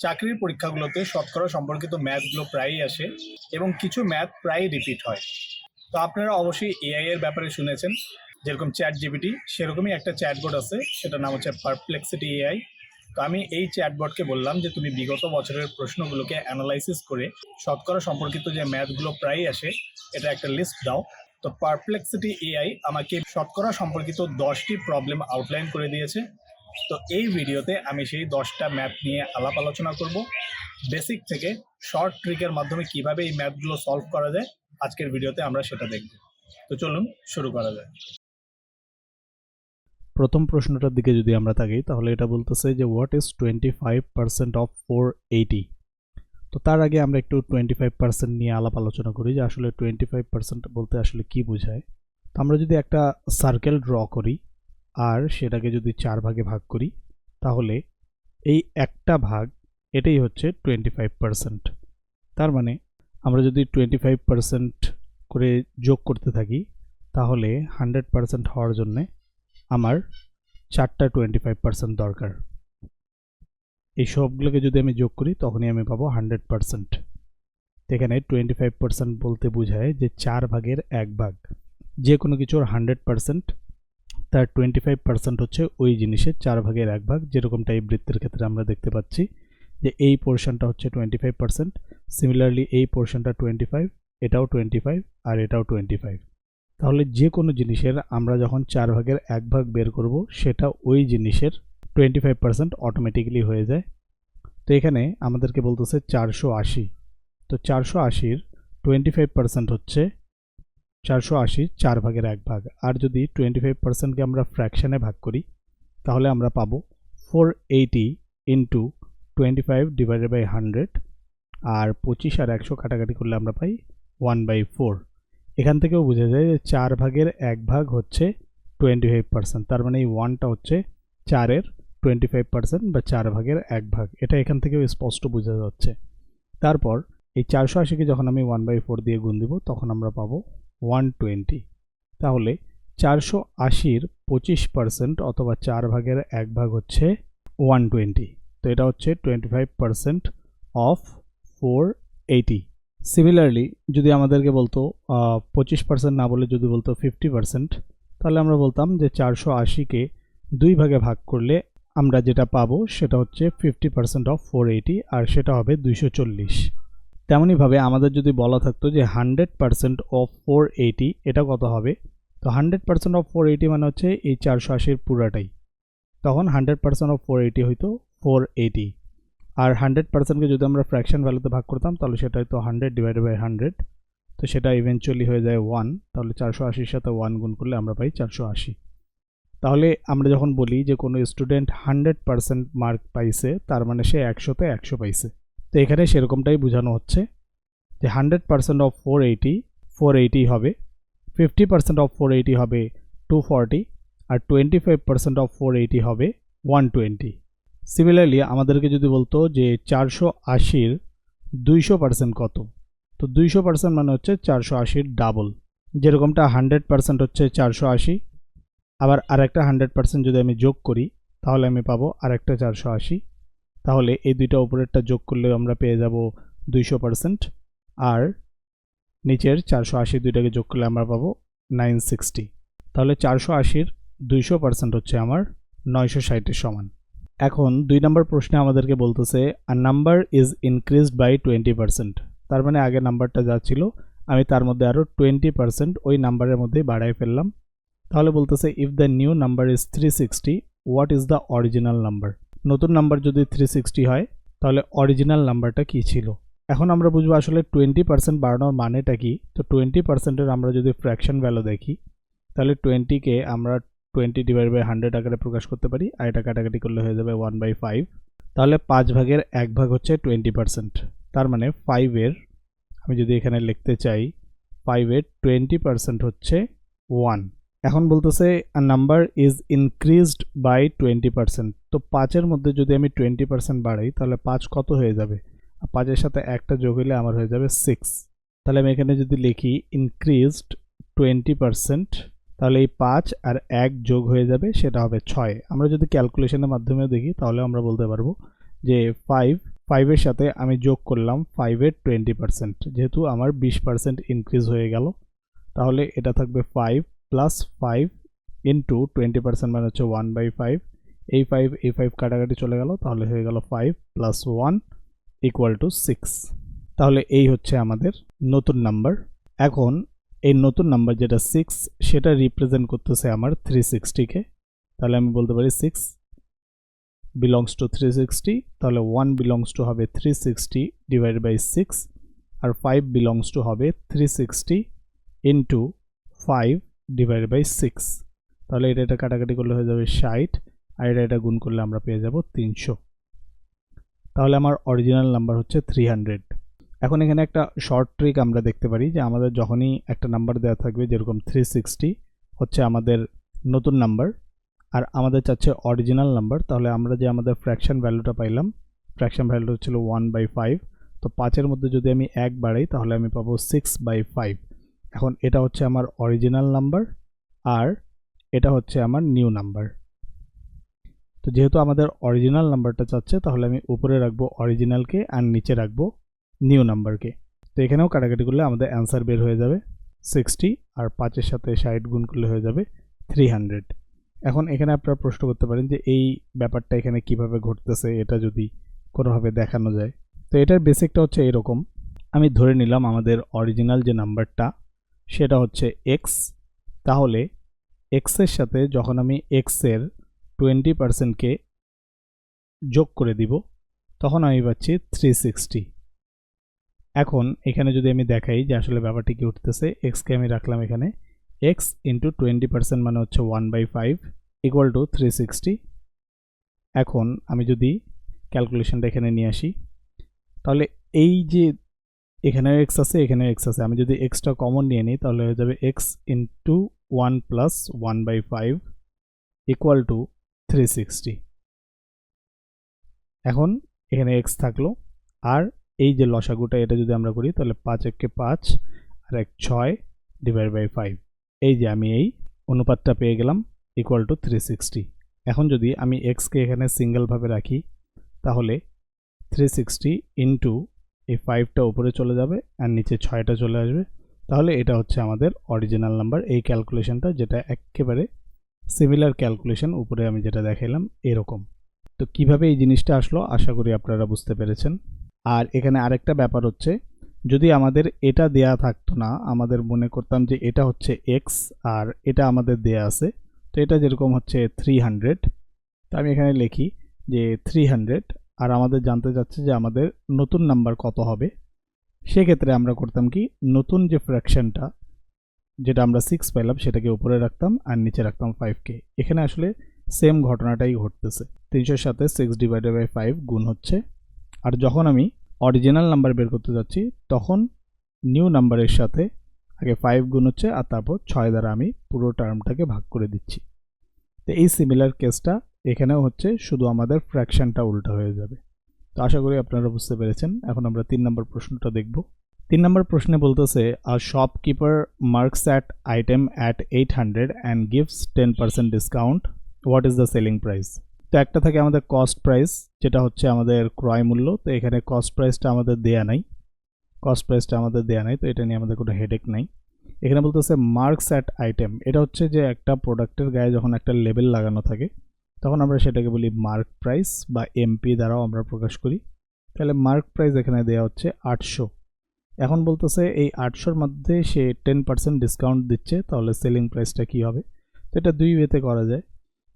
চাকরির পরীক্ষাগুলোতে শতকরা সম্পর্কিত ম্যাথগুলো প্রায়ই আসে এবং কিছু ম্যাথ প্রায়ই রিপিট হয়। তো আপনারা অবশ্যই এআই এর ব্যাপারে শুনেছেন, যেরকম চ্যাট জিপিটি, সেরকমই একটা চ্যাটবট আছে, সেটার নাম হচ্ছে পারপ্লেক্সিটি এআই। তো আমি এই চ্যাটবটকে বললাম যে তুমি বিগত বছরের প্রশ্নগুলোকে অ্যানালাইসিস করে শতকরা সম্পর্কিত যে ম্যাথগুলো প্রায়ই আসে এটা একটা লিস্ট দাও। তো পারপ্লেক্সিটি এআই আমাকে শতকরা সম্পর্কিত 10টি প্রবলেম আউটলাইন করে দিয়েছে। তো এই ভিডিওতে আমি সেই 10টা ম্যাথ নিয়ে আলাপ আলোচনা করব, বেসিক থেকে শর্ট ট্রিকের মাধ্যমে কিভাবে এই ম্যাথগুলো সলভ করা যায়। আজকের ভিডিওতে আমরা সেটা দেখব। তো চলুন শুরু করা যায়। প্রথম প্রশ্নটার দিকে যদি আমরা তাকাই তাহলে এটা বলতেছে যে হোয়াট ইজ 25% অফ 480। তো তার আগে আমরা একটু 25% নিয়ে আলাপ আলোচনা করি যে আসলে 25% বলতে আসলে কি বোঝায়। তো আমরা যদি একটা সার্কেল ড্র করি আর সেটাকে যদি 4 ভাগে ভাগ করি তাহলে এই একটা ভাগ এটাই হচ্ছে 25%। তার মানে আমরা যদি 25% করে যোগ করতে থাকি তাহলে 100% হওয়ার জন্য আমার 4টা 25% দরকার। এই সবগুলোকে যদি আমি যোগ করি তখনই আমি পাবো 100%। এখানে 25% বলতে বোঝায় যে 4 ভাগের 1 ভাগ। যে কোনো কিছুর 100% তার 25% হচ্ছে ওই জিনিসের 4 ভাগের 1 ভাগ, যেরকমটা এই বৃত্তের ক্ষেত্রে আমরা দেখতে পাচ্ছি যে এই পোর্শনটা হচ্ছে 25%, সিমিলারলি এই পোর্শনটা 25, এটাও 25 আর এটাও 25। তাহলে যে কোনো জিনিসের আমরা যখন 4 ভাগের 1 ভাগ বের করব সেটা ওই জিনিসের 25% অটোমেটিক্যালি হয়ে যায়। তো এখানে আমাদেরকে বলতেছে 480। তো 480-র 25% হচ্ছে 480 4 ভাগের 1 ভাগ। আর যদি 25%কে আমরা ফ্র্যাকশনে ভাগ করি তাহলে আমরা পাবো 480 ইন্টু 25 ডিভাইডেড বাই 100, আর 25 আর 100 কাটাকাটি করলে আমরা পাই 1/4। এখান থেকেও বোঝা যায় যে 4 ভাগের 1 ভাগ হচ্ছে 25%। তার মানে এই 1টা হচ্ছে 4-এর 25% বা 4 ভাগের 1 ভাগ। এটা এখান থেকেও স্পষ্ট বোঝা যাচ্ছে। তারপর এই 480-কে যখন আমি 1/4 দিয়ে গুণ দিব তখন আমরা পাবো 120। তাহলে 480-র 25% অথবা 4 ভাগের 1 ভাগ হচ্ছে 120। তো এটা হচ্ছে 25% অফ 480। সিমিলারলি যদি আমাদেরকে বলতো 25% না বলে যদি বলতো 50%, তাহলে আমরা বলতাম যে 480-কে 2 ভাগে ভাগ করলে আমরা যেটা পাবো সেটা হচ্ছে 50% অফ 480, আর সেটা হবে 240। তেমনইভাবে আমাদের যদি বলা থাকতো যে 100% অফ 480 এটা কত হবে, তো 100% অফ 480 মানে হচ্ছে এই 480-র পুরাটাই। তখন 100% অফ 480 হইতো 480, আর 100%কে যদি আমরা ফ্র্যাকশন ভ্যালুতে ভাগ করতাম তাহলে সেটা হয়তো 100 ডিভাইডেড বাই 100। তো সেটা ইভেনচুয়ালি হয়ে যায় 1। তাহলে 480-র সাথে 1 গুণ করলে আমরা পাই 480। তাহলে আমরা যখন বলি যে কোনো স্টুডেন্ট 100% মার্ক পাইছে তার মানে সে 100-তে 100 পাইছে। তো এখানে সেরকমটাই বোঝানো হচ্ছে যে 100% অফ 480 হবে, 50% অফ 480 হবে 240, আর 25% অফ 480 হবে 120। সিমিলারলি আমাদেরকে যদি বলতো যে 480-র 200% কত, তো 200% মানে হচ্ছে 480-র ডাবল। যেরকমটা 100% হচ্ছে 480, আবার আরেকটা 100% যদি আমি যোগ করি তাহলে আমি পাবো আরেকটা 480। তাহলে এই দুইটা উপরেরটা যোগ করলে আমরা পেয়ে যাব 200%, আর নিচের 480 দুইটাকে যোগ করলে আমরা পাবো 960। তাহলে 480-র 200% হচ্ছে আমার 960-এর সমান। এখন 2 নম্বর প্রশ্নে আমাদেরকে বলতেছে a number is increased by 20%। তার মানে আগে নাম্বারটা যা ছিল আমি তার মধ্যে আরও 20% ওই নাম্বারের মধ্যে বাড়াই ফেললাম। তাহলে বলতেছে if the new number is 360, what is the original number. নতুন নাম্বার যদি 360 হয় তাহলে অরিজিনাল নাম্বারটা কি ছিল। এখন আমরা বুঝবো আসলে 20% বাড়ানোর মানেটা কি। তো 20%-এর আমরা যদি ফ্র্যাকশন ভ্যালু দেখি তাহলে 20-কে আমরা 20 ডিভাইড বাই 100 আকারে প্রকাশ করতে পারি, আর এটা কাটাকাটি করলে হয়ে যাবে 1/5। তাহলে 5 ভাগের 1 ভাগ হচ্ছে 20%। তার মানে 5-এর আমি যদি এখানে লিখতে চাই 5-এর 20% হচ্ছে 1। এখন বলতেছে a number is increased by 20%। তো 5-এর মধ্যে যদি আমি 20% বাড়াই তাহলে 5 কত হয়ে যাবে, 5-এর সাথে একটা যোগ হলে আমার হয়ে যাবে 6। তাহলে আমি এখানে যদি লিখি ইনক্রিজড 20%, তাহলে এই 5 আর 1 যোগ হয়ে যাবে, সেটা হবে 6। আমরা যদি ক্যালকুলেশনের মাধ্যমে দেখি তাহলে আমরা বলতে পারবো যে 5 এর সাথে আমি যোগ করলাম 5 এর 20%, যেহেতু আমার 20% ইনক্রিজ হয়ে গেল, তাহলে এটা থাকবে 5 প্লাস 5 ইন্টু 20% মানে হচ্ছে 1/5, এই 5 কাটাকাটি চলে গেল, তাহলে হয়ে গেল 5 প্লাস 1 ইকুয়াল টু 6। তাহলে এই হচ্ছে আমাদের নতুন নাম্বার। এখন এই নতুন নাম্বার যেটা 6, সেটা রিপ্রেজেন্ট করতেছে আমার 360-কে। তাহলে আমি বলতে পারি 6 belongs to 360, তাহলে 1 belongs to হবে 360 divided by 6, R 5 belongs to হবে 360 into 5 divided by 6। তাহলে এটা কাটাকাটি করলে হয়ে যাবে 60, আর এটা গুণ করলে আমরা পেয়ে যাব 300। তাহলে আমার অরিজিনাল নাম্বার হচ্ছে 300। এখন এখানে একটা শর্ট ট্রিক আমরা দেখতে পারি যে আমাদের যখনই একটা নাম্বার দেওয়া থাকবে, যেরকম 360 হচ্ছে আমাদের নতুন নাম্বার আর আমাদের চাচ্ছে অরিজিনাল নাম্বার, তাহলে আমরা যে আমাদের ফ্র্যাকশন ভ্যালুটা পাইলাম, ফ্র্যাকশন ভ্যালুটা ছিল 1/5, তো 5-এর মধ্যে যদি আমি 1 বাড়াই তাহলে আমি পাবো 6/5। এখন এটা হচ্ছে আমার অরিজিনাল নাম্বার আর এটা হচ্ছে আমার নিউ নাম্বার। তো যেহেতু আমাদের অরিজিনাল নাম্বারটা চাচ্ছে, তাহলে আমি উপরে রাখবো অরিজিনালকে আর নিচে রাখবো নিউ নাম্বারকে। তো এখানেও কাটাকাটি করলে আমাদের অ্যান্সার বের হয়ে যাবে 60, আর 5-এর সাথে 60 গুণ করলে হয়ে যাবে 300। এখন এখানে আপনারা প্রশ্ন করতে পারেন যে এই ব্যাপারটা এখানে কিভাবে ঘটতেছে, এটা যদি কোনোভাবে দেখানো যায়। তো এটার বেসিকটা হচ্ছে এরকম, আমি ধরে নিলাম আমাদের অরিজিনাল যে নাম্বারটা সেটা হচ্ছে x, তাহলে x এর সাথে যখন আমি x এর 20%কে যোগ করে দিব তখন আমি পাচ্ছি 360। এখন এখানে যদি আমি দেখাই যে আসলে ব্যাপারটি কি উঠতেছে, x কে আমি রাখলাম এখানে, x ইন্টু 20% মানে হচ্ছে 1/5 ইকুয়াল টু 360। এখন আমি যদি ক্যালকুলেশনটা এখানে নিয়ে আসি, তাহলে এই যে এখানেও x আছে এখানেও x আছে, আমি যদি xটা কমন নিয়ে নিই তাহলে হয়ে যাবে x into 1 plus 1/5 equal to 360। এখন এখানে x থাকলো, আর এই যে লসাগুটা এটা যদি আমরা করি তাহলে 5 × 5 আর 6 ডিভাইড বাই 5, এই যে আমি এই অনুপাতটা পেয়ে গেলাম ইকুয়াল টু 360। এখন যদি আমি x-কে এখানে সিঙ্গেলভাবে রাখি তাহলে 360 ইন্টু এই 5টা উপরে চলে যাবে আর নিচে 6টা চলে আসবে, তাহলে এটা হচ্ছে আমাদের অরিজিনাল নাম্বার। এই ক্যালকুলেশনটা যেটা একেবারে সিমিলার ক্যালকুলেশন উপরে আমি যেটা দেখাইলাম এরকম। তো কিভাবে এই জিনিসটা আসলো আশা করি আপনারা বুঝতে পেরেছেন। আর এখানে আরেকটা ব্যাপার হচ্ছে, যদি আমাদের এটা দেয়া থাকতো না, আমাদের মনে করতাম যে এটা হচ্ছে x আর এটা আমাদের দেয়া আছে, তো এটা যেরকম হচ্ছে 300, তো আমি এখানে লিখি যে 300, আর আমাদের জানতে চাচ্ছে যে আমাদের নতুন নাম্বার কত হবে। সেক্ষেত্রে আমরা করতাম কি, নতুন যে ফ্র্যাকশনটা যেটা আমরা 6 পেলাম সেটাকে উপরে রাখতাম আর নিচে রাখতাম 5কে। এখানে আসলে সেম ঘটনাটাই ঘটতেছে, 300-এর সাথে 6 ডিভাইডেড বাই 5 গুণ হচ্ছে। আর যখন আমি অরিজিনাল নাম্বার বের করতে যাচ্ছি তখন নিউ নাম্বারের সাথে আগে 5 গুণ হচ্ছে আর তারপর 6 দ্বারা আমি পুরো টার্মটাকে ভাগ করে দিচ্ছি। তো এই সিমিলার কেসটা এখানেও হচ্ছে, শুধু আমাদের ফ্র্যাকশনটা উল্টা হয়ে যাবে। তো আশা করি আপনারা বুঝতে পেরেছেন। এখন আমরা 3 নম্বর প্রশ্নটা দেখব। 3 নম্বর প্রশ্নে বলতেছে, a shopkeeper marks at item at 800 and gives 10% discount, what is the selling price? তো একটা থাকে আমাদের কস্ট প্রাইস, যেটা হচ্ছে আমাদের ক্রয় মূল্য। তো এখানে কস্ট প্রাইসটা আমাদের দেয়া নাই, তো এটা নিয়ে আমাদের কোনো হেডেক নাই। এখানে বলতেছে মার্কস অ্যাট আইটেম, এটা হচ্ছে যে একটা প্রোডাক্টের গায়ে যখন একটা লেবেল লাগানো থাকে তখন আমরা সেটাকে বলি মার্ক প্রাইস, বা এমপি দ্বারাও আমরা প্রকাশ করি। তাহলে মার্ক প্রাইস এখানে দেওয়া হচ্ছে 800। এখন বলতেছে এই 800-র মধ্যে সে 10% ডিসকাউন্ট দিচ্ছে, তাহলে সেলিং প্রাইসটা কি হবে? তো এটা দুই ওয়েতে করা যায়,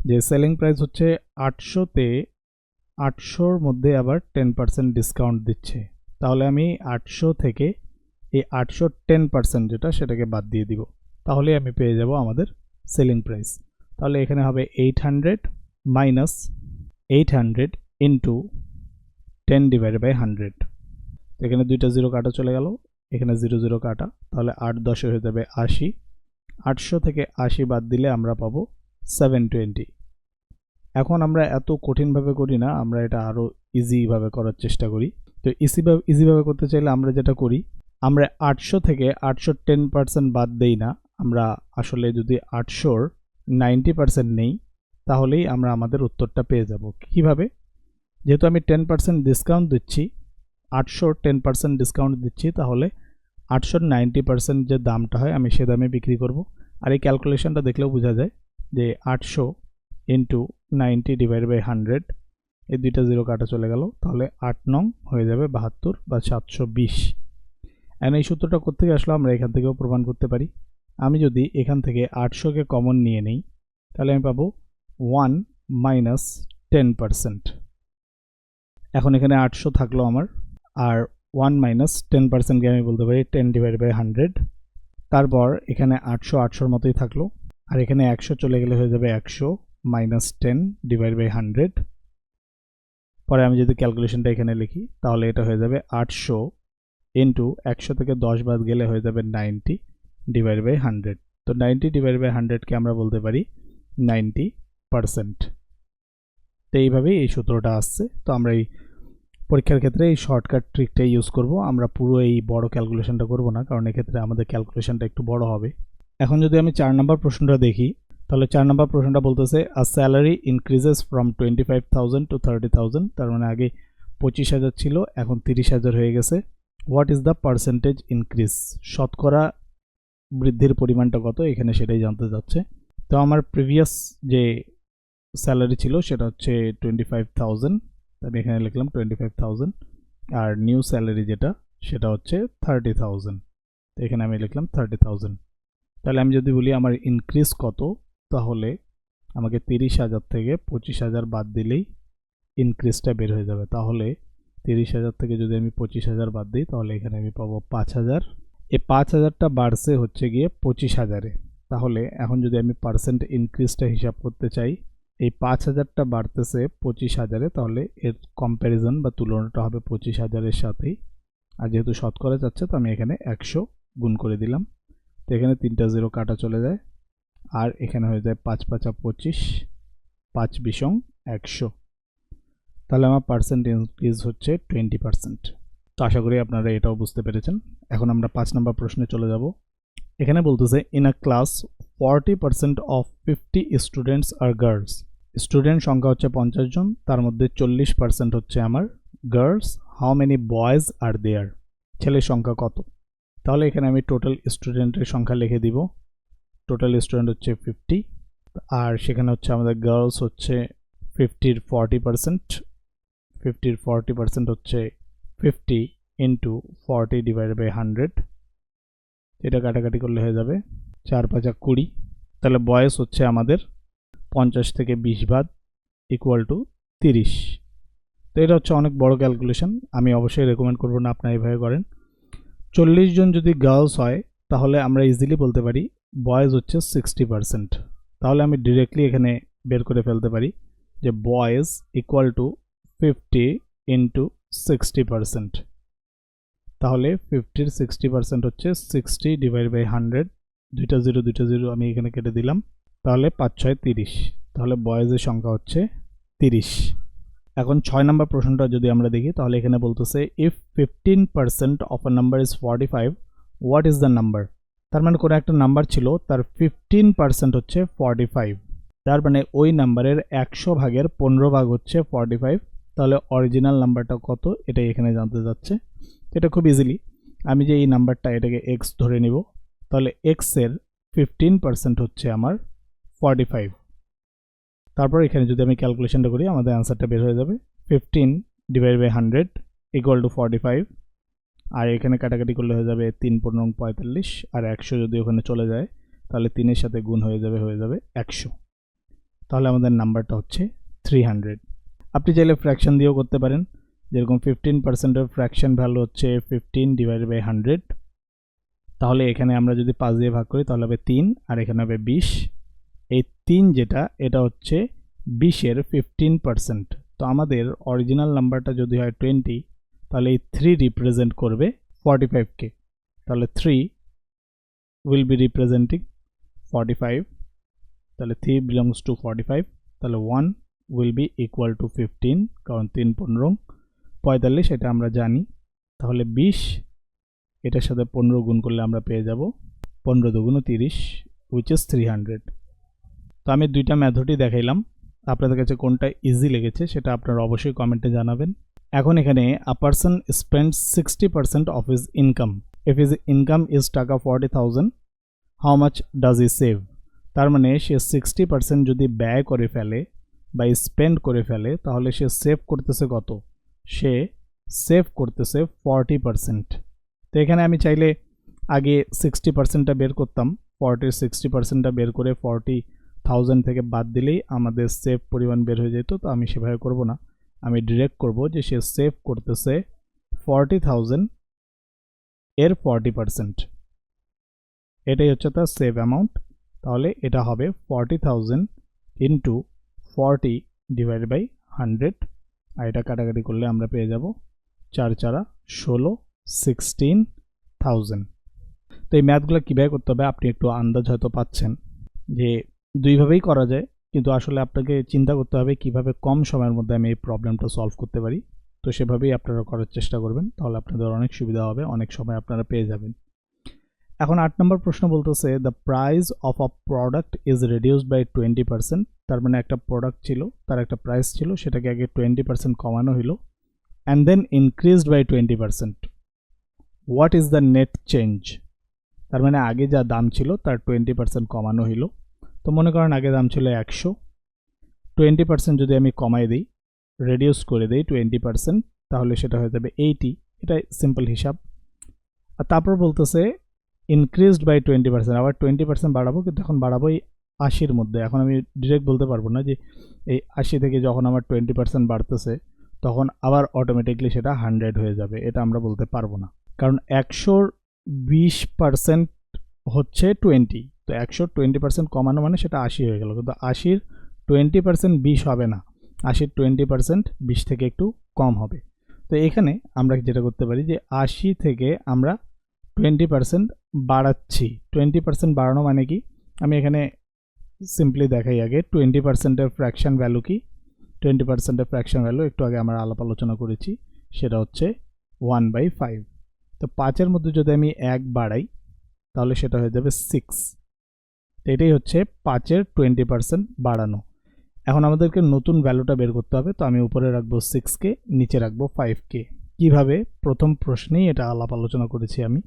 যে সেলিং প্রাইস হচ্ছে 800-তে 800-র মধ্যে আবার 10% ডিসকাউন্ট দিচ্ছে, তাহলে আমি 800 থেকে এই 800 10% যেটা সেটাকে বাদ দিয়ে দিব, তাহলে আমি পেয়ে যাব আমাদের সেলিং প্রাইস। তাহলে এখানে হবে 800 মাইনাস 800 ইন্টু 10 ডিভাইডেড বাই 100। তো এখানে দুইটা জিরো কাটা চলে গেল, এখানে 0 0 কাটা, তাহলে 8 10 হয়ে যাবে 80। 800 থেকে 80 বাদ দিলে আমরা পাবো 720। এখন আমরা এত কঠিনভাবে করি না, আমরা এটা আরও ইজিভাবে করার চেষ্টা করি। তো ইজিভাবে করতে চাইলে আমরা যেটা করি, আমরা 800 থেকে 800 10% বাদ দেই না, আমরা আসলে যদি 800-র 90% নেই তাহলেই আমরা আমাদের উত্তরটা পেয়ে যাব। কিভাবে? যেহেতু আমি 10% ডিসকাউন্ট দিচ্ছি, 800 10% ডিসকাউন্ট দিচ্ছি, তাহলে 800 90% যে দামটা হয় আমি সে দামে বিক্রি করব। আর এই ক্যালকুলেশনটা দেখলেও বোঝা যায় যে 800 ইন্টু 90 ডিভাইড বাই 100, এই দুইটা জিরো কাটা চলে গেল, তাহলে 8 নং হয়ে যাবে 72 বা 720। এখন এই সূত্রটা কোত্থেকে আসলো আমরা এখান থেকেও প্রমাণ করতে পারি। আমি যদি এখান থেকে 800কে কমন নিয়ে নিই, তাহলে আমি পাবো 1 মাইনাস 10%। এখন এখানে 800 থাকলো আমার, আর 1 মাইনাস 10%কে আমি বলতে পারি 10 ডিভাইড বাই 100। তারপর এখানে 800 800-র মতোই থাকলো, আর এখানে 100 চলে গেলে হয়ে যাবে 100 মাইনাস 10 ডিভাইড বাই 100। পরে আমি যদি ক্যালকুলেশনটা এখানে লিখি, তাহলে এটা হয়ে যাবে 800 ইন্টু 100 থেকে 10 বাদ গেলে হয়ে যাবে 90 ডিভাইড বাই 100। তো 90 ডিভাইড বাই 100কে আমরা বলতে পারি 90%। তো এইভাবেই এই সূত্রটা আসছে। তো আমরা এই পরীক্ষার ক্ষেত্রে এই শর্টকাট ট্রিকটাই ইউজ করব, আমরা পুরো এই বড় ক্যালকুলেশনটা করব না, কারণ এক্ষেত্রে আমাদের ক্যালকুলেশনটা একটু বড় হবে। এখন যদি আমি 4 নম্বর প্রশ্নটা দেখি, তাহলে 4 নম্বর প্রশ্নটা বলতেছে আ স্যালারি ইনক্রিজেস ফ্রম 25,000 টু 30,000, তার মানে আগে 25,000 ছিল, এখন 30,000 হয়ে গেছে। What is the percentage increase? শতকরা বৃদ্ধির পরিমাণটা কত, এখানে সেটাই জানতে চাচ্ছে। তো আমার প্রিভিয়াস যে স্যালারি ছিল সেটা হচ্ছে 25,000, আমি এখানে লিখলাম 25,000, আর নিউ স্যালারি যেটা সেটা হচ্ছে 30,000, তো এখানে আমি লিখলাম 30,000। তাহলে আমি যদি বলি আমার ইনক্রিজ কত, তাহলে আমাকে 30,000 থেকে 25,000 বাদ দিলেই ইনক্রিজটা বের হয়ে যাবে। তাহলে 30,000 থেকে যদি আমি 25,000 বাদ দিই, তাহলে এখানে আমি পাবো 5,000। এই 5,000টা বাড়ছে হচ্ছে গিয়ে 25,000-এ। তাহলে এখন যদি আমি পার্সেন্ট ইনক্রিজটা হিসাব করতে চাই, এই 5,000টা বাড়তেছে 25,000-এ, তাহলে এর কম্প্যারিজন বা তুলনাটা হবে 25,000-এর সাথেই। আর যেহেতু শতকরা যাচ্ছে, তো আমি এখানে 100 গুণ করে দিলাম, তো এখানে 3টা জিরো কাটা চলে যায়, আর এখানে হয়ে যায় 5 5 25, 5 বিশং 100। তাহলে আমার পার্সেন্ট ইনক্রিজ হচ্ছে 20%। তো আশা করি আপনারা এটাও বুঝতে পেরেছেন। এখন আমরা 5 নম্বর প্রশ্নে চলে যাব। এখানে বলতেছে in a class 40% of 50 students আর গার্লস। স্টুডেন্ট সংখ্যা হচ্ছে 50 জন, তার মধ্যে 40% হচ্ছে আমার girls. How many boys are there? ছেলের সংখ্যা কত? তাহলে এখানে আমি টোটাল স্টুডেন্টের সংখ্যা লিখে দিব। টোটাল স্টুডেন্ট হচ্ছে 50, আর সেখানে হচ্ছে আমাদের গার্লস হচ্ছে 50-র 40%। 50-র 40% হচ্ছে 50 ইন্টু 40 ডিভাইড বাই 100, এটা কাটাকাটি করলে হয়ে যাবে 4 5 20। তাহলে বয়স হচ্ছে আমাদের 50 থেকে 20 বাদ ইকুয়াল টু 30। তো এটা হচ্ছে অনেক বড় ক্যালকুলেশন, আমি অবশ্যই রেকমেন্ড করবো না আপনারা এইভাবে করেন। 40 জন যদি গার্লস হয়, তাহলে আমরা ইজিলি বলতে পারি বয়েজ হচ্ছে 60%। তাহলে আমি ডিরেক্টলি এখানে বের করে ফেলতে পারি যে বয়েজ ইকুয়াল টু 50 ইন্টু 60%। তাহলে 50-র 60% হচ্ছে 60 ডিভাইড বাই 100, দুইটা জিরো আমি এখানে কেটে দিলাম, তাহলে 5 6 30। তাহলে বয়েজের সংখ্যা হচ্ছে 30। এখন 6 নম্বর প্রশ্নটা যদি আমরা দেখি, তাহলে এখানে বলতেছে if 15% of a number is 45, what is the number? তার মানে কোনো একটা নাম্বার ছিল, তার 15% হচ্ছে 45, তার মানে ওই নাম্বারের 100 ভাগের 15 ভাগ হচ্ছে 45। তাহলে অরিজিনাল নাম্বারটা কত, এটাই এখানে জানতে যাচ্ছে। এটা খুব ইজিলি, আমি যে এই নাম্বারটা এটাকে এক্স ধরে নিব, তাহলে এক্স এর 15% হচ্ছে আমার 45। তারপর এখানে যদি আমি ক্যালকুলেশনটা করি, আমাদের অ্যান্সারটা বের হয়ে যাবে 15 ডিভাইড বাই 100 ইকুয়াল টু 45, আর এখানে কাটাকাটি করলে হয়ে যাবে 3 15 45, আর 100 যদি ওখানে চলে যায়, তাহলে 3-এর সাথে গুণ হয়ে যাবে 100। তাহলে আমাদের নাম্বারটা হচ্ছে 300। আপনি চাইলে ফ্র্যাকশন দিয়েও করতে পারেন, যেরকম 15%-এর ফ্র্যাকশন ভ্যালু হচ্ছে 15 ডিভাইড বাই 100। তাহলে এখানে আমরা যদি 5 দিয়ে ভাগ করি, তাহলে হবে 3, আর এখানে হবে 20। এই 3 যেটা, এটা হচ্ছে 20-এর 15%। তো আমাদের অরিজিনাল নাম্বারটা যদি হয় 20, তাহলে এই 3 রিপ্রেজেন্ট করবে 45-কে। তাহলে 3 উইল বি রিপ্রেজেন্টিং 45, তাহলে 3 বিলংস টু 45। তাহলে 1 উইল বি ইকুয়াল টু 15, কারণ 3 15 45, এটা আমরা জানি। তাহলে 20 এটার সাথে 15 গুণ করলে আমরা পেয়ে যাব 15 দুগুণ 30, উইচ ইজ 300। তো আমি দুইটা মেথডই দেখাইলাম, আপনাদের কাছে কোনটা ইজি লেগেছে সেটা আপনারা অবশ্যই কমেন্টে জানাবেন। এখন এখানে আ person spends 60% of his income, if his income is টাকা 40,000, how much does he save. তার মানে সে 60% যদি ব্যয় করে ফেলে বা স্পেন্ড করে ফেলে তাহলে সে সেভ করতেছে কত? সে সেভ করতেছে 40%। তো এখানে আমি চাইলে আগে 60%টা বের করতাম, 60%টা বের করে 40,000 থেকে বাদ দিলেই আমাদের সেভ পরিমাণ বের হয়ে যেত। তো আমি সেভাবে করব না, আমি ডিরেক্ট করব যে সে সেভ করতেছে 40,000 এর 40%, এটাই হচ্ছে তার সেভ অ্যামাউন্ট। তাহলে এটা হবে 40,000 ইন্টু 40 ডিভাইড বাই 100, আর এটা কাটাকাটি করলে আমরা পেয়ে যাব 4 4 16, 16,000। তো এই ম্যাথগুলো কীভাবে করতে হবে আপনি একটু আন্দাজ হয়তো পাচ্ছেন যে দুইভাবেই করা যায়, কিন্তু আসলে আপনাকে চিন্তা করতে হবে কিভাবে কম সময়ের মধ্যে আমি এই প্রবলেমটা সলভ করতে পারি। তো সেভাবেই আপনারা করার চেষ্টা করবেন, তাহলে আপনাদের অনেক সুবিধা হবে, অনেক সময় আপনারা পেয়ে যাবেন। এখন 8 নম্বর প্রশ্ন বলতেছে the price of a product is reduced by 20%। তার মানে একটা প্রোডাক্ট ছিল, তার একটা প্রাইস ছিল, সেটাকে আগে 20% কমানো হলো, and then increased by 20%। What is the net change. তার মানে আগে যা দাম ছিল তার 20% কমানো হলো। তো মনে করেন আগে দাম ছিল 100, 20% যদি আমি কমাই দিই, রিডিউস করে দিই 20%, তাহলে সেটা হয়ে যাবে 80। এটা সিম্পল হিসাব। আর তারপর বলতেছে ইনক্রিজড বাই 20%, আবার 20% বাড়াবো, কিন্তু এখন বাড়াবো এই 80-র মধ্যে। এখন আমি ডিরেক্ট বলতে পারবো না যে এই 80 থেকে যখন আমার 20% বাড়তেছে তখন আবার অটোমেটিকলি সেটা 100 হয়ে যাবে, এটা আমরা বলতে পারবো না, কারণ 100-র 20% হচ্ছে 20। তো 100-র 20% কমানো মানে সেটা 80 হয়ে গেল, কিন্তু 80-র 20% 20 হবে না, 80-র 20% 20 থেকে একটু কম হবে। তো এখানে আমরা যেটা করতে পারি যে 80 থেকে আমরা 20% বাড়াচ্ছি। 20% বাড়ানো মানে কি, আমি এখানে সিম্পলি দেখাই আগে 20%-এর ফ্র্যাকশন ভ্যালু কি। 20%-এর ফ্র্যাকশন ভ্যালু একটু আগে আমরা আলোচনা করেছি, সেটা হচ্ছে 1/5। তো 5-এর মধ্যে যদি আমি 1 বাড়াই তাহলে সেটা হয়ে যাবে 6। তো এটাই হচ্ছে 5-এর 20% বাড়ানো। এখন আমাদেরকে নতুন ভ্যালুটা বের করতে হবে। তো আমি উপরে রাখবো 6কে, নিচে রাখবো 5কে। কিভাবে? প্রথম প্রশ্নেই এটা আলোচনা করেছি আমি।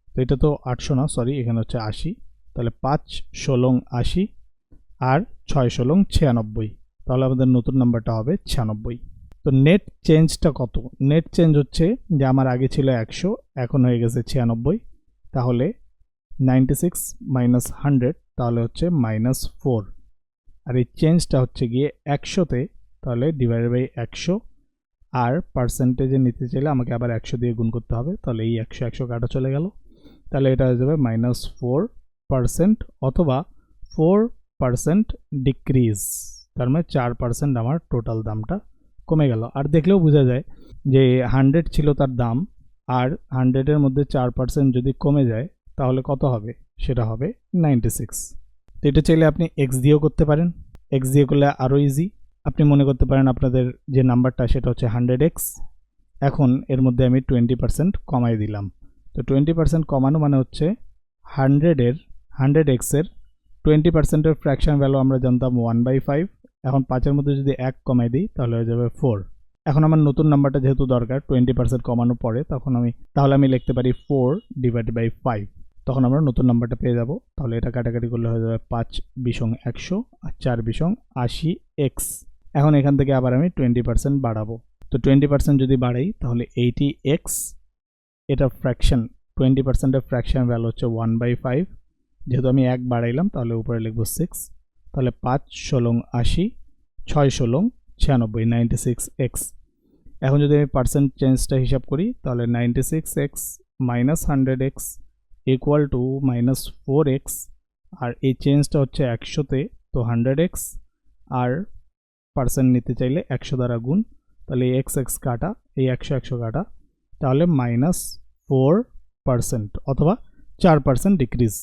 তো এটা তো 800 না, সরি, এখানে হচ্ছে 80। তাহলে 5 16 80 আর 6 16 96, তাহলে আমাদের নতুন নাম্বারটা হবে 96। তো নেট চেঞ্জটা কত? নেট চেঞ্জ হচ্ছে যে আমার আগে ছিল 100, এখন হয়ে গেছে 96, তাহলে 96 মাইনাস 100, তাহলে হচ্ছে -4। আর এই চেঞ্জটা হচ্ছে গিয়ে 100-তে, তাহলে ডিভাইড বাই 100, আর পার্সেন্টেজে নিতে চাইলে আমাকে আবার 100 দিয়ে গুণ করতে হবে, তাহলে এই 100 100 কাটা চলে গেল, তাহলে এটা হয়ে যাবে -4% অথবা 4% ডিক্রিজ। তার মানে 4% আমার টোটাল দামটা কমে গেল। আর দেখলেও বোঝা যায় যে 100 ছিল তার দাম, আর 100-এর মধ্যে 4% যদি কমে যায় তাহলে কত হবে? সেটা হবে 96। তো এটা চাইলে আপনি এক্স দিয়েও করতে পারেন, এক্স দিয়ে করলে আরও ইজি। আপনি মনে করতে পারেন আপনাদের যে নাম্বারটা সেটা হচ্ছে 100x, এখন এর মধ্যে আমি 20% কমাই দিলাম। তো 20% কমানো মানে হচ্ছে 100x-এর 20%-এর ফ্র্যাকশন ভ্যালু আমরা জানতাম 1/5, এখন 5-এর মধ্যে যদি 1 কমাই দিই তাহলে হয়ে যাবে 4। এখন আমার নতুন নাম্বারটা যেহেতু দরকার 20% কমানোর পরে, তাহলে আমি লিখতে পারি 4 ডিভাইড বাই 5, তখন আমরা নতুন নাম্বারটা পেয়ে যাব। তাহলে এটা কাটাকাটি করলে হয়ে যাবে 5 বিশং 100 আর 4 বিশং 80x। এখন এখান থেকে আবার আমি 20% বাড়াবো। তো 20% যদি বাড়াই তাহলে 80x, এটা ফ্র্যাকশন, 20%-এর ফ্র্যাকশন ভ্যালু হচ্ছে 1/5, যেহেতু আমি 1 বাড়াইলাম তাহলে উপরে লিখব 6, তাহলে 5 16 80, 6 16 96, 96x। এখন যদি আমি পার্সেন্ট চেঞ্জটা হিসাব করি তাহলে 96x minus 100x equal to -4x, আর এই চেঞ্জটা হচ্ছে 100-তে, তো 100x, আর পার্সেন্ট নিতে চাইলে 100 দ্বারা গুণ, তাহলে এই x কাটা, এই 100 100 কাটা, তাহলে -4% অথবা 4% ডিক্রিজ।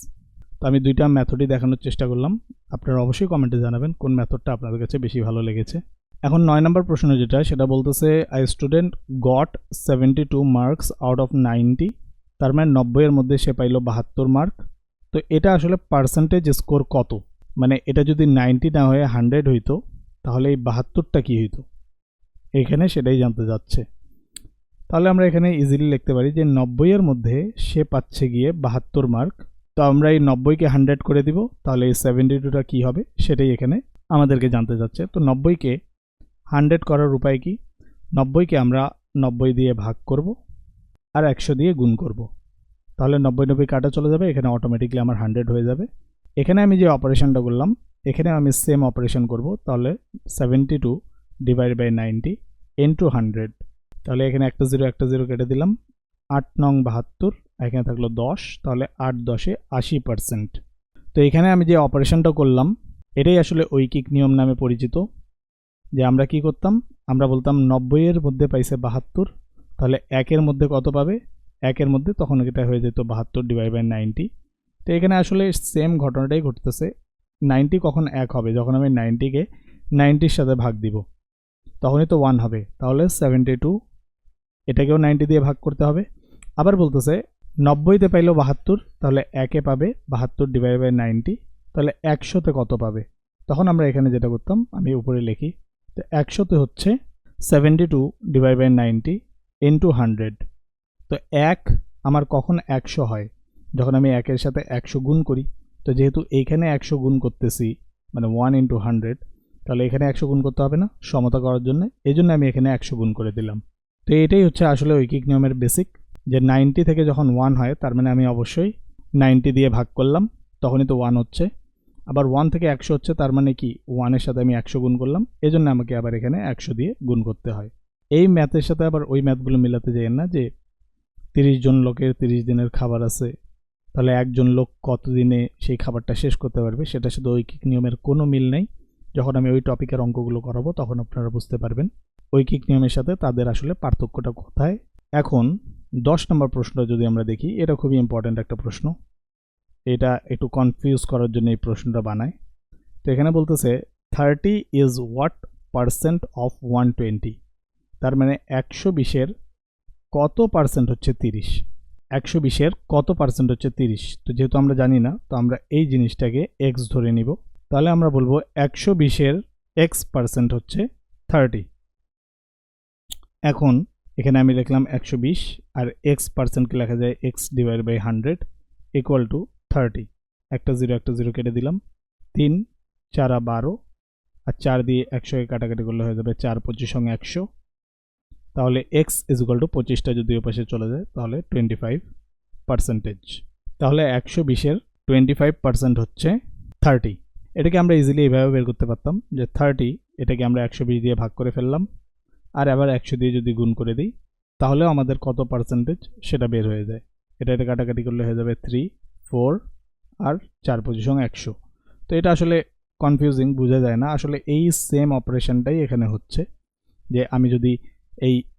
তো আমি দুইটা মেথডই দেখানোর চেষ্টা করলাম, আপনারা অবশ্যই কমেন্টে জানাবেন কোন মেথডটা আপনাদের কাছে বেশি ভালো লেগেছে। এখন 9 নম্বর প্রশ্ন যেটা, সেটা বলতেছে I student goat 72 marks out of 90, তার মানে 90-এর মধ্যে সে পাইল 72 মার্ক। তো এটা আসলে পার্সেন্টেজ স্কোর কত? মানে এটা যদি 90 না হয়ে 100 হইতো তাহলে এই 72টা কী হইতো, এখানে সেটাই জানতে যাচ্ছে। তাহলে আমরা এখানে ইজিলি লিখতে পারি যে 90-এর মধ্যে সে পাচ্ছে গিয়ে 72 মার্ক। তো আমরা এই 90কে 100 করে দিব, তাহলে এই 72টা কী হবে সেটাই এখানে আমাদেরকে জানতে যাচ্ছে। তো 90কে 100 করার উপায় কি, 90কে আমরা 90 দিয়ে ভাগ করব আর 100 দিয়ে গুণ করব, তাহলে 90 কাটা চলে যাবে, এখানে অটোমেটিকলি আমার 100 হয়ে যাবে। এখানে আমি যে অপারেশনটা করলাম এখানে আমি সেম অপারেশন করব, তাহলে 72 ডিভাইড বাই 90 ইন্টু 100, তাহলে এখানে একটা জিরো কেটে দিলাম, 8 নং 72, এখানে থাকলো 10, তাহলে 8 10-এ 80%। তো এখানে আমি যে অপারেশনটা করলাম এটাই আসলে ঐকিক নিয়ম নামে পরিচিত। যে আমরা কি করতাম, আমরা বলতাম 90-এর মধ্যে পাইছে 72, তাহলে 1-এর মধ্যে কত পাবে, 1-এর মধ্যে তখন এটা হয়ে যেত 72 ডিভাইড বাই 90। তো এখানে আসলে সেম ঘটনাটাই ঘটতেছে। 90 কখন 1 হবে, যখন আমি 90-কে 90-র সাথে ভাগ দিব তখনই তো 1 হবে, তাহলে 72 এটাকেও 90 দিয়ে ভাগ করতে হবে। আবার বলতেছে 90-তে পাইলো 72, তাহলে 1-এ পাবে 72 ডিভাইড বাই 90, তাহলে 100-তে কত পাবে, তখন আমরা এখানে যেটা করতাম আমি উপরে লিখি, তো 100-তে হচ্ছে 72 ডিভাইড বাই 90 ইন্টু 100। তো 1 আমার কখন 100 হয়, যখন আমি 1-এর সাথে 100 গুণ করি। তো যেহেতু এইখানে 100 গুণ করতেছি মানে 1 ইন্টু 100, তাহলে এখানে 100 গুণ করতে হবে না সমতা করার জন্য, এই জন্য আমি এখানে 100 গুণ করে দিলাম। তো এটাই হচ্ছে আসলে ঐকিক নিয়মের বেসিক, যে 90 থেকে যখন 1 হয় তার মানে আমি অবশ্যই 90 দিয়ে ভাগ করলাম, তখনই তো 1 হচ্ছে। আবার 1 থেকে 100 হচ্ছে, তার মানে কি 1-এর সাথে আমি 100 গুণ করলাম, এই জন্য আমাকে আবার এখানে 100 দিয়ে গুণ করতে হয়। এই ম্যাথের সাথে আবার ওই ম্যাথগুলো মিলাতে যাইয়েন না যে 30 জন লোকের 30 দিনের খাবার আছে, তাহলে একজন লোক কত দিনে সেই খাবারটা শেষ করতে পারবে, সেটার সাথে ঐকিক নিয়মের কোনো মিল নেই। যখন আমি ওই টপিকের অঙ্কগুলো করাবো তখন আপনারা বুঝতে পারবেন ঐকিক নিয়মের সাথে তাদের আসলে পার্থক্যটা কোথায়। এখন 10 নম্বর প্রশ্নটা যদি আমরা দেখি, এটা খুবই ইম্পর্ট্যান্ট একটা প্রশ্ন, এটা একটু কনফিউজ করার জন্য এই প্রশ্নটা বানায়। তো এখানে বলতেছে 30 ইজ হোয়াট পার্সেন্ট অফ 120, তার মানে 120-এর কত পার্সেন্ট হচ্ছে 30, 120-এর কত পার্সেন্ট হচ্ছে 30। তো যেহেতু আমরা জানি না, তো আমরা এই জিনিসটাকে এক্স ধরে নিব, তাহলে আমরা বলবো 120-এর এক্স পার্সেন্ট হচ্ছে 30। এখন এখানে আমি লিখলাম 120 আর এক্স পার্সেন্টকে লেখা যায় x divide by 100 equal to 30, একটা জিরো কেটে দিলাম, 3 4 12 আর 4 দিয়ে 100-কে কাটাকাটি করলে হয়ে যাবে 4 25 100, তাহলে এক্স ইজ ইকুয়াল টু 25টা যদি ওই পাশে চলে যায় তাহলে 25%। তাহলে 120-এর 25% হচ্ছে 30। এটাকে আমরা ইজিলি এইভাবে বের করতে পারতাম যে 30 এটাকে আমরা 120 দিয়ে ভাগ করে ফেললাম আর আবার 100 দিয়ে যদি গুণ করে দিই তাহলেও আমাদের কত পার্সেন্টেজ সেটা বের হয়ে যায়। এটা কাটাকাটি করলে হয়ে যাবে 3 4 আর 4 25 100। তো এটা আসলে কনফিউজিং, বোঝা যায় না, আসলে এই সেম অপারেশনটাই এখানে হচ্ছে। যে আমি যদি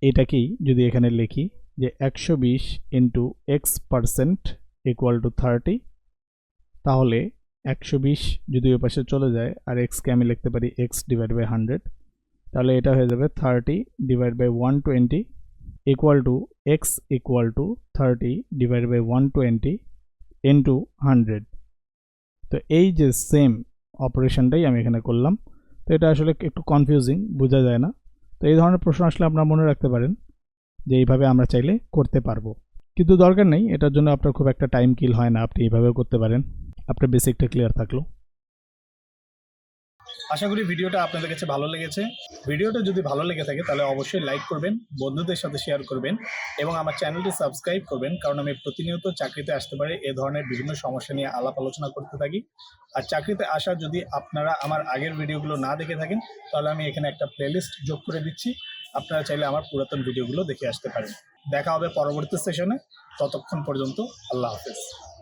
এইটাকেই যদি এখানে লিখি যে 120 into x percent equal to 30, তাহলে 120 যদি ওই পাশে চলে যায় আর এক্সকে আমি লিখতে পারি এক্স ডিভাইড বাই 100, তাহলে এটা হয়ে যাবে 30 divide by 120 equal to x equal to 30 divide by 120 into 100। তো এই যে সেম অপারেশনটাই আমি এখানে করলাম। তো এটা আসলে একটু কনফিউজিং, বোঝা যায় না। তো এই ধরনের প্রশ্ন আসলে আপনারা মনে রাখতে পারেন যে এইভাবে আমরা চাইলে করতে পারবো, কিন্তু দরকার নেই, এটার জন্য আপনার খুব একটা টাইম কিল হয় না, আপনি এইভাবেও করতে পারেন, আপনার বেসিকটা ক্লিয়ার থাকলো। আশা করি ভিডিওটা আপনাদের কাছে ভালো লেগেছে। ভিডিওটা যদি ভালো লেগে থাকে তাহলে অবশ্যই লাইক করবেন, বন্ধুদের সাথে শেয়ার করবেন এবং আমার চ্যানেলটি সাবস্ক্রাইব করবেন, কারণ আমি প্রতিনিয়ত চাকরিতে আসতে পারে এ ধরনের বিভিন্ন সমস্যা নিয়ে আলাপ আলোচনা করতে থাকি। আর চাকরিতে আসা যদি আপনারা আমার আগের ভিডিওগুলো না দেখে থাকেন তাহলে আমি এখানে একটা প্লেলিস্ট যোগ করে দিচ্ছি, আপনারা চাইলে আমার পুরাতন ভিডিওগুলো দেখে আসতে পারেন। দেখা হবে পরবর্তী সেশনে, ততক্ষণ পর্যন্ত আল্লাহ হাফেজ।